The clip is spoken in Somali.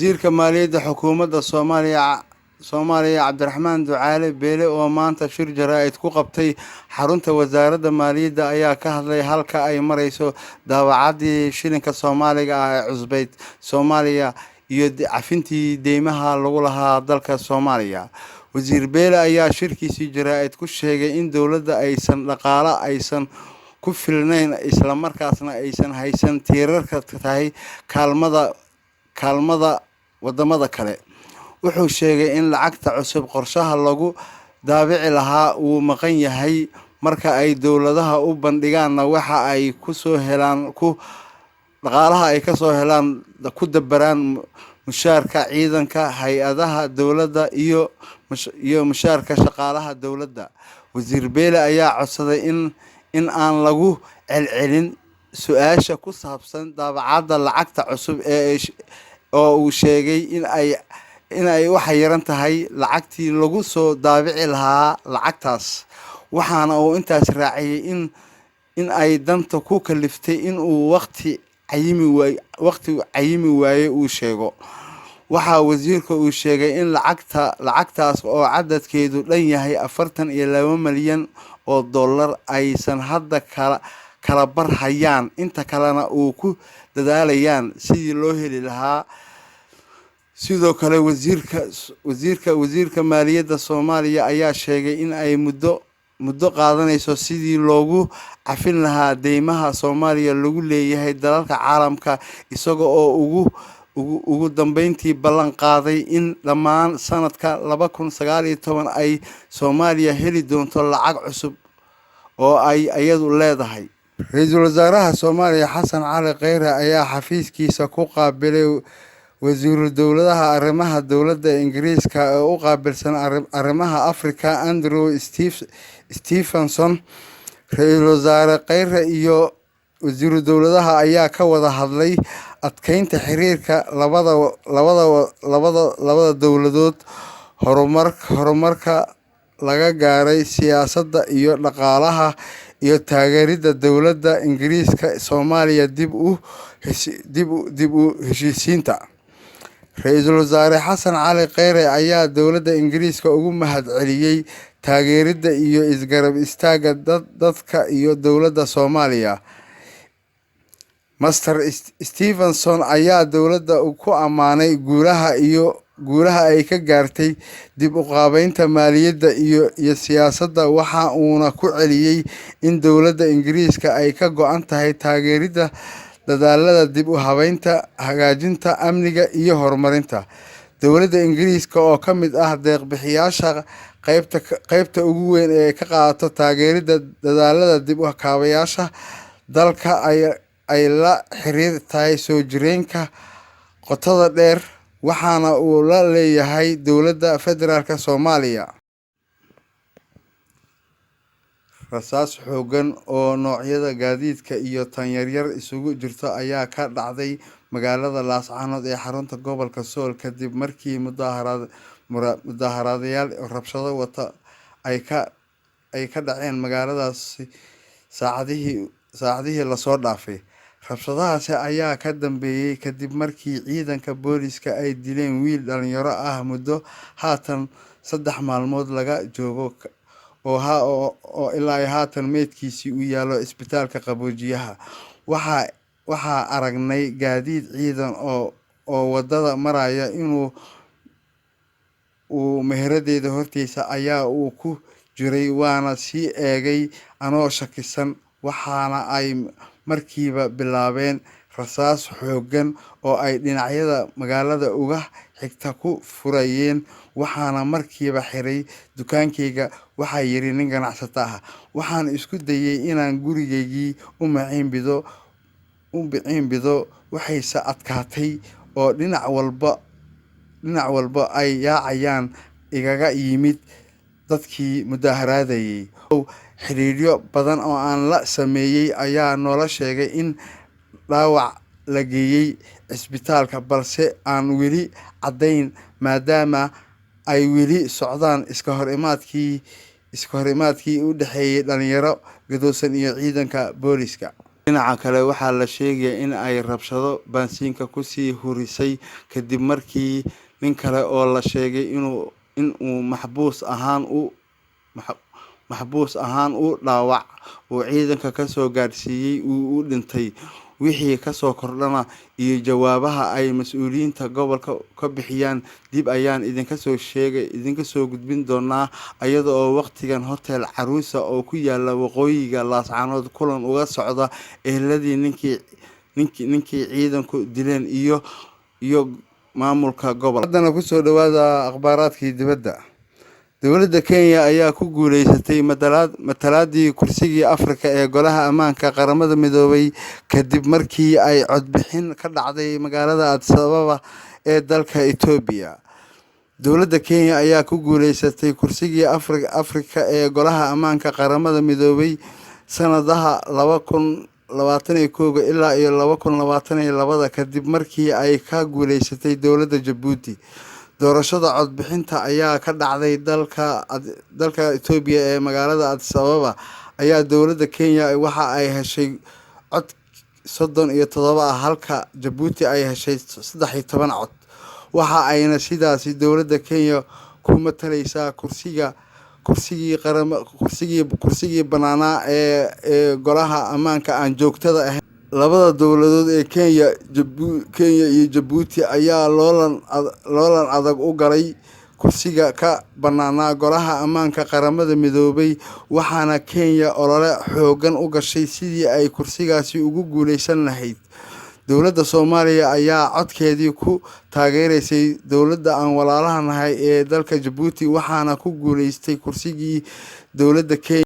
wasiirka maaliyadda xukuumadda Soomaaliya Cabdiraxmaan Ducaale Beele oo maanta shir jaraa'id ku qabtay xarunta wasaaradda maaliyadda ayaa ka hadlay halka ay marayso daabacaadii shilinka Soomaaliga ah ee cusbeyd Soomaaliya iyo cafintii deymaha lagu lahaa dalka Soomaaliya. Wasiir Beele ayaa shirkiisii jaraa'id ku sheegay in dowladda aysan ku filnayn isla markaasna aysan haysan tiirarka tahay kaalmada wadamada kale. Wuxuu sheegay in lacagta cusub qorshaha lagu daabici lahaa uu maqan yahay marka ay dowladaha u bandhigaanna waxa ay ku soo helaan dhaqaalaha ay ka soo helaan ku dabaraan mushaarka ciidanka hay'adaha dowladda iyo mushaarka shaqaalaha dowladda. Wasiir Beele ayaa codsaday in aan lagu celcelin su'aasha ku saabsan daabacadda lacagta cusub oo uu sheegay in ay wax yaran tahay lacagtii lagu soo daabici lahaa lacagtaas. Waxaana uu intaas raaciyay in ay danta ku kaliftay in uu waqti cayimi waaye uu sheego. Waxa wasiirka uu sheegay in lacagtaas oo cadadkeedu dhan yahay 42 milyan oo dollar aysan hadda kala bar hayaan, inta kalena uu ku dadaalayaan sidii loo heli lahaa. Sidoo kale wasiirka maaliyadda Soomaaliya ayaa sheegay in ay muddo qaadanayso sidii loogu cafin lahaa deymaha Soomaaliya lagu leeyahay dalalka caalamka, isaga oo ugu dambeyntii ballan qaaday in dhammaan sanadka 2019 ay Soomaaliya heli doonto lacag cusub oo ay iyadu leedahay. Ra'iisul Wasaaraha Soomaaliya Xasan Cali Kheyre ayaa xafiiskiisa ku qaabilay wasiirka dowladaha arrimaha dowladda Ingiriiska ee u qaabilsan arrimaha Afrika Andrew Stephenson. Ra'iisul Wasaare Kheyre iyo wasiirka dowladaha ayaa ka wada hadlay adkeynta xiriirka labada dowladood, horumarka laga gaaray siyaasadda iyo dhaqaalaha, iyo taageeridda dowladda Ingiriiska Soomaaliya dib u heshiisiinta. Ra'iisul Wasaare Xasan Cali Kheyre ayaa dowladda Ingiriiska ugu mahadceliyay taageeridda iyo isgarab istaagga dadka iyo dowladda Soomaaliya. Master Stephenson ayaa dowladda ku ammaanay guulaha ay ka gaartay dib u qaabaynta maaliyadda iyo siyaasadda, waxa uuna ku celiyay in dowladda Ingiriiska ay ka go'an tahay taageeridda dadaallada dib u habeynta, hagaajinta amniga iyo horumarinta. Dowladda Ingiriiska oo ka mid ah deeq-bixiyayaasha qaybta ugu weyn ee ka qaadata taageeridda dadaallada dib u kaabayaasha dalka ay la xiriirtahay soo jireenka qotada dheer, waxaana uu la leeyahay dowladda federaalka Soomaaliya. Rasaas xooggan oo noocyada gaadiidka iyo tan yaryar isugu jirta ayaa ka dhacday magaalada Laascaanood ee xarunta gobolka Sool kadib markii mudaharaadayaal rabshado wata ay ka dhaceen magaaladaas saacadihii la soo dhaafay. Rabshadahaasi ayaa ka dambeeyay kadib markii ciidanka booliska ay dileen wiil dhalinyaro ah muddo haatan 3 maalmood laga joogo oo ilaa haatan meydkiisii u yaalo isbitaalka Qaboojiyaha. Waxaa aragnay gaadiid ciidan oo wadada maraya uu meheradeeda hortiisa ayaa uu ku jiray, waana sii eegay anoo shakisan, waxaana ay markiiba bilaabeen rasaas xooggan oo ay dhinacyada magaalada uga xigta ku furayeen. Waxaana markiiba xiray dukaankayga, waxaa yiri nin ganacsato ah. Waxaan isku dayay inaan gurigaygii u miciinbido, waxayse adkaatay oo dhinac walba ay yaacayaan igaga yimid dadkii mudaharaadayay. Xiriiryo badan oo aan la sameeyay ayaa noola sheegay in dhaawac la geeyay isbitaalka, balse aan weli caddayn maadaama ay weli socdaan iska horimaadkii u dhexeeyay dhalinyaro gadoosan iyo ciidanka booliska. dhinaca kale waxaa la sheegaya in ay rabshado baansiinka kusii hurisay kadib markii nin kale oo la sheegay inuu maxbuus ahaan u dhaawac uu ciidanka kasoo gaadhsiiyey uu u dhintay. Wixii kasoo kordhana iyo jawaabaha ay mas'uuliyiinta gobolka ka bixiyaan dib ayaan idinka soo gudbin doonaa, iyada oo waqtigan Hotel Caruusa oo ku yaala waqooyiga Laascaanood kulan uga socda eheladii ninkii ciidanku dileen iyo maamulka gobolka. Haddana kusoo dhawaada akhbaaraadkii dibadda. Dowladda Kenya ayaa ku guuleysatay matalaadii kursigii Afrika ee Golaha Ammaanka Qaramada Midoobay kadib markii ay codbixin ka dhacday magaalada Addis Ababa ee dalka Itoobiya. Dowladda Kenya ayaa ku guuleysatay kursigii Afrika ee Golaha Ammaanka Qaramada Midoobay sanadaha 2021 ilaa 2022 kadib markii ay ka guuleysatay dowladda Djibouti. Doorashada codbixinta ayaa ka dhacday dalka Itoobiya ee magaalada Addis Ababa ayaa dowladda Kenya waxa ay heshay cod 37 ah halka Djibouti ay heshay 13 cod. Waxa ayna sidaasi dowladda Kenya ku matalaysaa kursigii banaanaa ee Golaha Ammaanka aan joogtada ahayn. Labada dowladood ee Kenya iyo Djibouti ayaa loolan adag u galay kursiga ka banaanaa Golaha Ammaanka Qaramada Midoobay, waxaana Kenya olole xooggan u gashay sidii ay kursigaasi ugu guuleysan lahayd. Dowladda Soomaaliya ayaa codkeedii ku taageereysay dowladda aan walaalaha nahay ee dalka Djibouti, waxaana ku guuleystay kursigii dowladda Kenya.